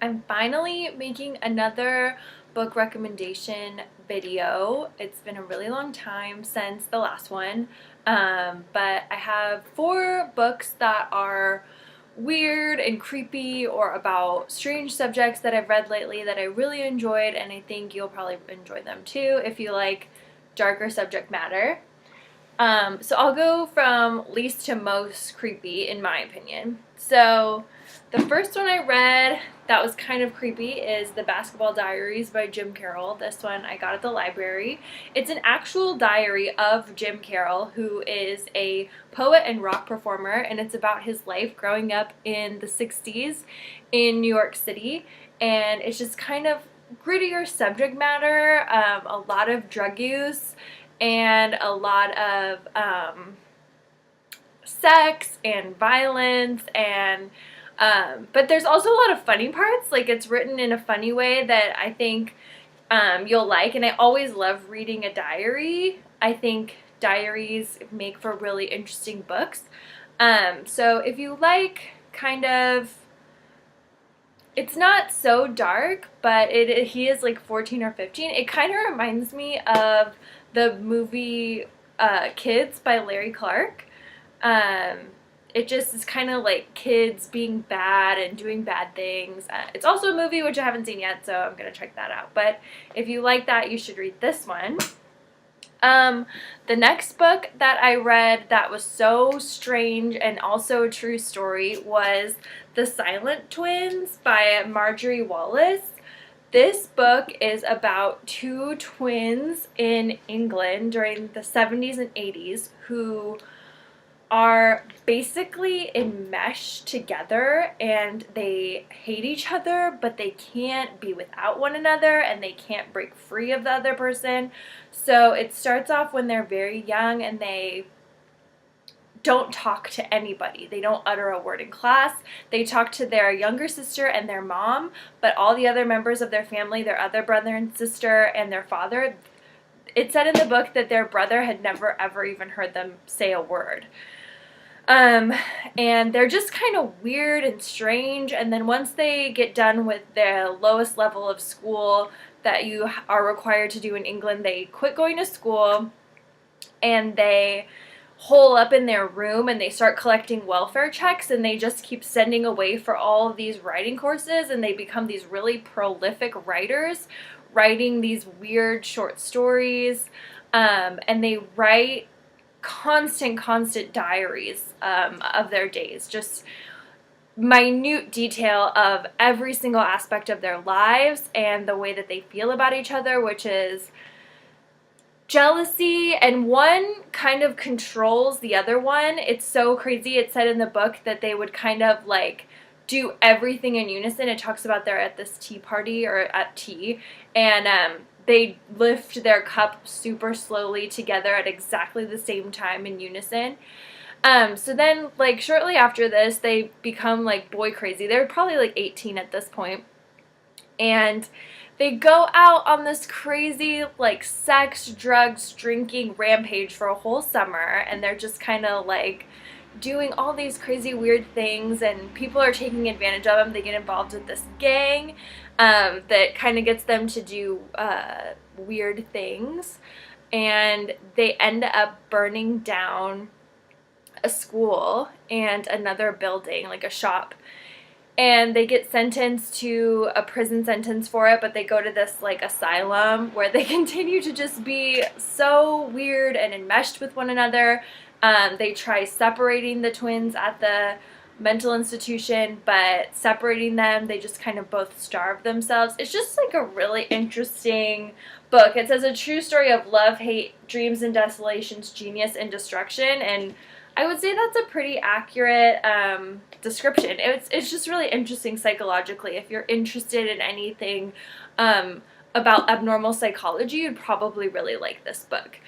I'm finally making another book recommendation video. It's been a really long time since the last one, but I have 4 books that are weird and creepy or about strange subjects that I've read lately that I really enjoyed, and I think you'll probably enjoy them too if you like darker subject matter. So I'll go from least to most creepy, in my opinion. So the first one I read that was kind of creepy is The Basketball Diaries by Jim Carroll. This one I got at the library. It's an actual diary of Jim Carroll, who is a poet and rock performer, and it's about his life growing up in the 60s in New York City. And it's just kind of grittier subject matter, a lot of drug use, and a lot of sex and violence, and but there's also a lot of funny parts. Like, it's written in a funny way that I think you'll like, and I always love reading a diary. I think diaries make for really interesting books. So if you like kind of, it's not so dark, but he is like 14 or 15. It kind of reminds me of the movie Kids by Larry Clark. Um, it just is kind of like kids being bad and doing bad things. It's also a movie which I haven't seen yet, so I'm going to check that out. But if you like that, you should read this one. The next book that I read that was so strange and also a true story was The Silent Twins by Marjorie Wallace. This book is about 2 twins in England during the 70s and 80s who are basically enmeshed together, and they hate each other, but they can't be without one another, and they can't break free of the other person. So it starts off when they're very young and they don't talk to anybody. They don't utter a word in class. They talk to their younger sister and their mom, but all the other members of their family, their other brother and sister and their father, it said in the book that their brother had never ever even heard them say a word. And they're just kind of weird and strange, and then once they get done with the lowest level of school that you are required to do in England, they quit going to school and they hole up in their room and they start collecting welfare checks, and they just keep sending away for all of these writing courses, and they become these really prolific writers, writing these weird short stories, and they write constant diaries of their days, just minute detail of every single aspect of their lives and the way that they feel about each other, which is jealousy, and one kind of controls the other one. It's so crazy. It said in the book that they would kind of like do everything in unison. It talks about they're at this tea party or at tea, and they lift their cup super slowly together at exactly the same time in unison. So then, like, shortly after this, they become, like, boy crazy. They're probably, like, 18 at this point. And they go out on this crazy, like, sex, drugs, drinking rampage for a whole summer. And they're just kind of, like, doing all these crazy weird things, and people are taking advantage of them. They get involved with this gang that kind of gets them to do weird things, and they end up burning down a school and another building, like a shop, and they get sentenced to a prison sentence for it, but they go to this like asylum where they continue to just be so weird and enmeshed with one another. They try separating the twins at the mental institution, but separating them, they just kind of both starve themselves. It's just like a really interesting book. It says a true story of love, hate, dreams and desolations, genius and destruction, and I would say that's a pretty accurate description. It's just really interesting psychologically. If you're interested in anything about abnormal psychology, you'd probably really like this book.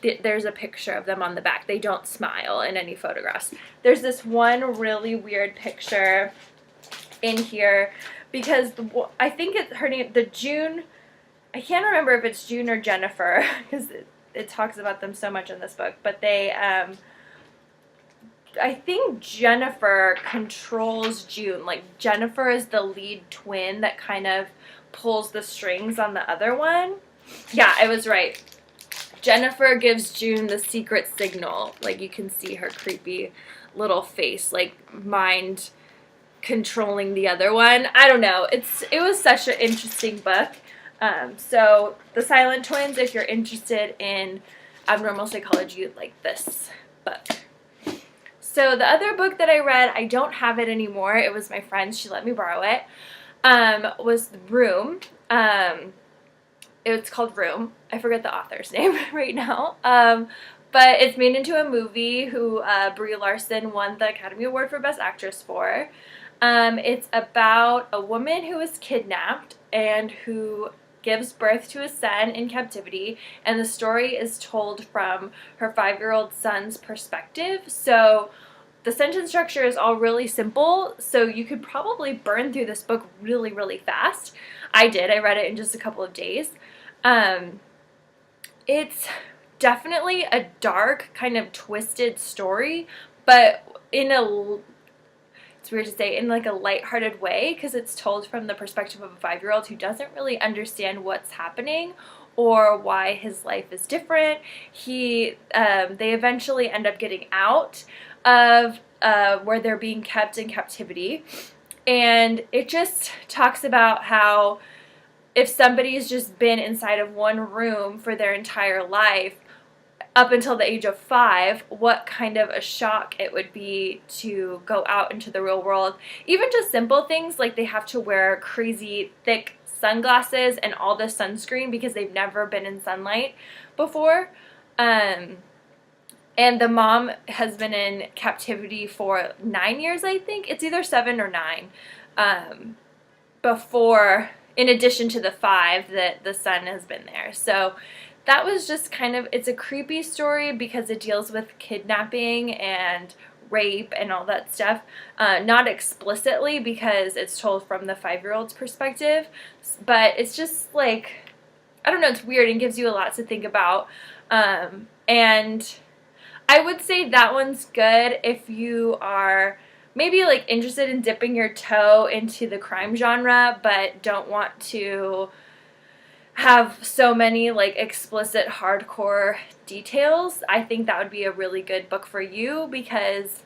There's a picture of them on the back. They don't smile in any photographs. There's this one really weird picture in here because I think it's her name, the June, I can't remember if it's June or Jennifer because it talks about them so much in this book, but they I think Jennifer controls June. Like, Jennifer is the lead twin that kind of pulls the strings on the other one. Yeah, I was right. Jennifer gives June the secret signal. Like, you can see her creepy little face, like, mind controlling the other one. I don't know. It was such an interesting book. So The Silent Twins, if you're interested in abnormal psychology, you'd like this book. So the other book that I read, I don't have it anymore. It was my friend's. She let me borrow it. Was Room. It's called Room. I forget the author's name right now. But it's made into a movie who Brie Larson won the Academy Award for Best Actress for. It's about a woman who was kidnapped and who gives birth to a son in captivity, and the story is told from her 5-year-old son's perspective. So the sentence structure is all really simple, so you could probably burn through this book really, really fast. I did. I read it in just a couple of days. It's definitely a dark, kind of twisted story, but it's weird to say, in like a lighthearted way, because it's told from the perspective of a 5-year-old who doesn't really understand what's happening or why his life is different. They eventually end up getting out of where they're being kept in captivity, and it just talks about how if somebody's just been inside of one room for their entire life, up until the age of 5, what kind of a shock it would be to go out into the real world. Even just simple things like they have to wear crazy thick sunglasses and all the sunscreen because they've never been in sunlight before. And the mom has been in captivity for 9 years, I think. It's either 7 or 9 before, in addition to the 5 that the son has been there. So that was just kind of, it's a creepy story because it deals with kidnapping and rape and all that stuff. Not explicitly because it's told from the 5-year-old's perspective, but it's just like, I don't know, it's weird and gives you a lot to think about. And I would say that one's good if you are maybe like interested in dipping your toe into the crime genre but don't want to have so many like explicit hardcore details. I think that would be a really good book for you because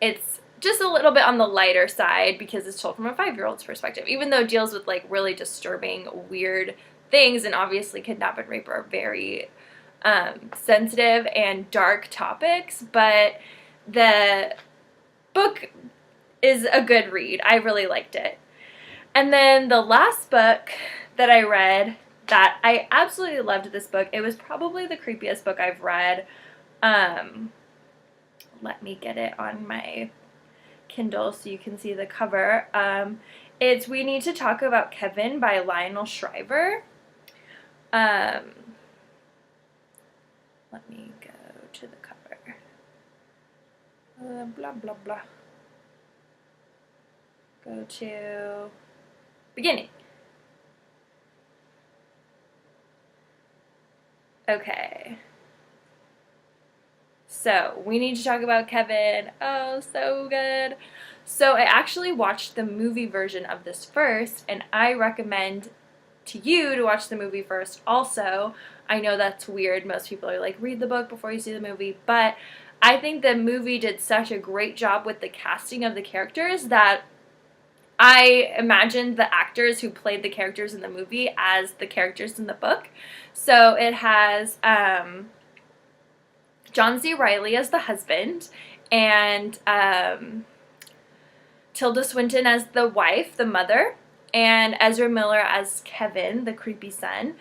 it's just a little bit on the lighter side because it's told from a 5-year-old's perspective, even though it deals with like really disturbing, weird things, and obviously kidnap and rape are very sensitive and dark topics, but the book is a good read. I really liked it. And then the last book that I read, that I absolutely loved this book. It was probably the creepiest book I've read. Let me get it on my Kindle so you can see the cover. It's We Need to Talk About Kevin by Lionel Shriver. Let me go to the cover. Blah, blah, blah. Go to beginning. Okay. So, We Need to Talk About Kevin. Oh, so good. So, I actually watched the movie version of this first, and I recommend to you to watch the movie first also. I know that's weird. Most people are like, read the book before you see the movie, but I think the movie did such a great job with the casting of the characters that I imagined the actors who played the characters in the movie as the characters in the book. So it has John C. Reilly as the husband and Tilda Swinton as the wife, the mother, and Ezra Miller as Kevin, the creepy son.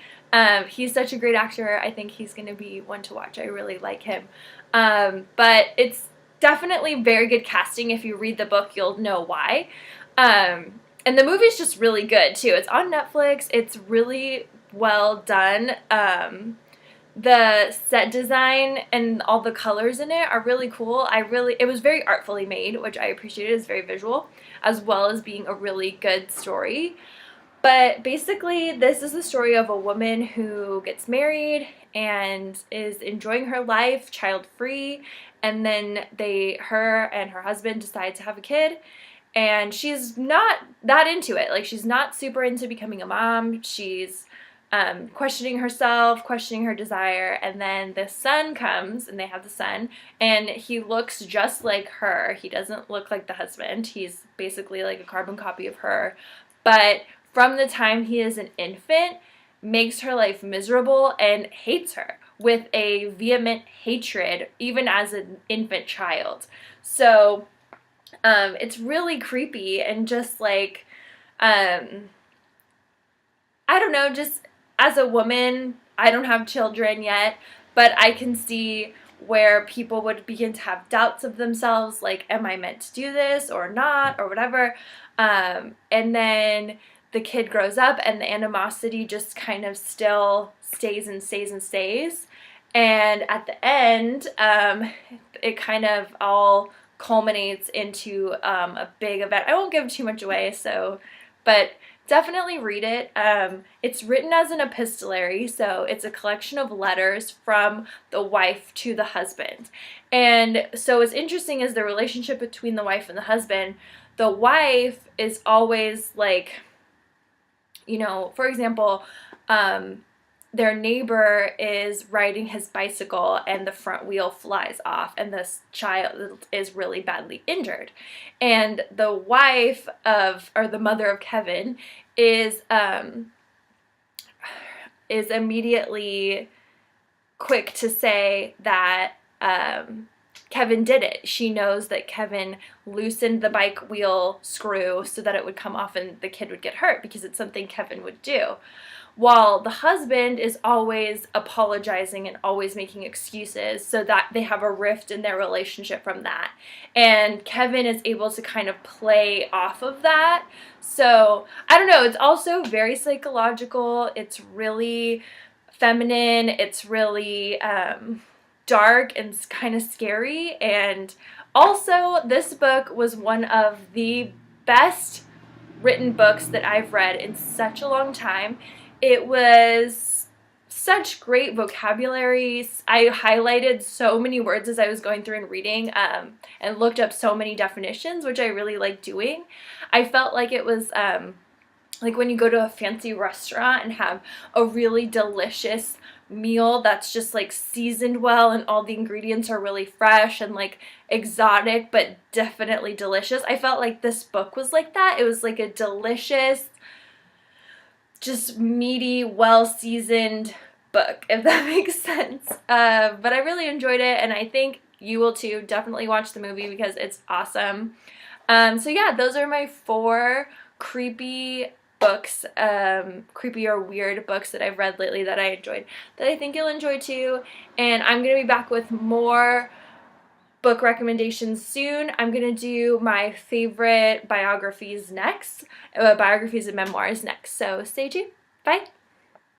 He's such a great actor. I think he's going to be one to watch. I really like him. But it's definitely very good casting. If you read the book, you'll know why. And the movie's just really good too. It's on Netflix. It's really well done. The set design and all the colors in it are really cool. It was very artfully made, which I appreciated. It's very visual, as well as being a really good story. But basically, this is the story of a woman who gets married and is enjoying her life, child free, and then her and her husband decide to have a kid, and she's not that into it. Like, she's not super into becoming a mom. She's questioning herself, questioning her desire, and then the son comes, and they have the son, and he looks just like her. He doesn't look like the husband. He's basically like a carbon copy of her, but from the time he is an infant, makes her life miserable and hates her with a vehement hatred, even as an infant child. So it's really creepy, and just like, I don't know, just as a woman, I don't have children yet, but I can see where people would begin to have doubts of themselves, like, am I meant to do this or not, or whatever. And then the kid grows up, and the animosity just kind of still stays and stays and stays. And at the end, it kind of all culminates into a big event. I won't give too much away, but definitely read it. It's written as an epistolary, so it's a collection of letters from the wife to the husband. And so what's interesting is the relationship between the wife and the husband. The wife is always like, for example, their neighbor is riding his bicycle and the front wheel flies off, and this child is really badly injured. And the wife or the mother of Kevin is immediately quick to say that Kevin did it. She knows that Kevin loosened the bike wheel screw so that it would come off and the kid would get hurt, because it's something Kevin would do. While the husband is always apologizing and always making excuses, so that they have a rift in their relationship from that. And Kevin is able to kind of play off of that. So, I don't know, it's also very psychological. It's really feminine. It's really dark and kind of scary. And also, this book was one of the best written books that I've read in such a long time. It was such great vocabulary. I highlighted so many words as I was going through and reading, and looked up so many definitions, which I really like doing. I felt like it was like when you go to a fancy restaurant and have a really delicious meal that's just like seasoned well, and all the ingredients are really fresh and like exotic but definitely delicious. I felt like this book was like that. It was like a delicious, just meaty, well-seasoned book, if that makes sense. But I really enjoyed it, and I think you will too. Definitely watch the movie because it's awesome. So yeah, those are my 4 creepy books, creepy or weird books that I've read lately that I enjoyed, that I think you'll enjoy too. And I'm going to be back with more book recommendations soon. I'm going to do my favorite biographies next, biographies and memoirs next. So stay tuned. Bye.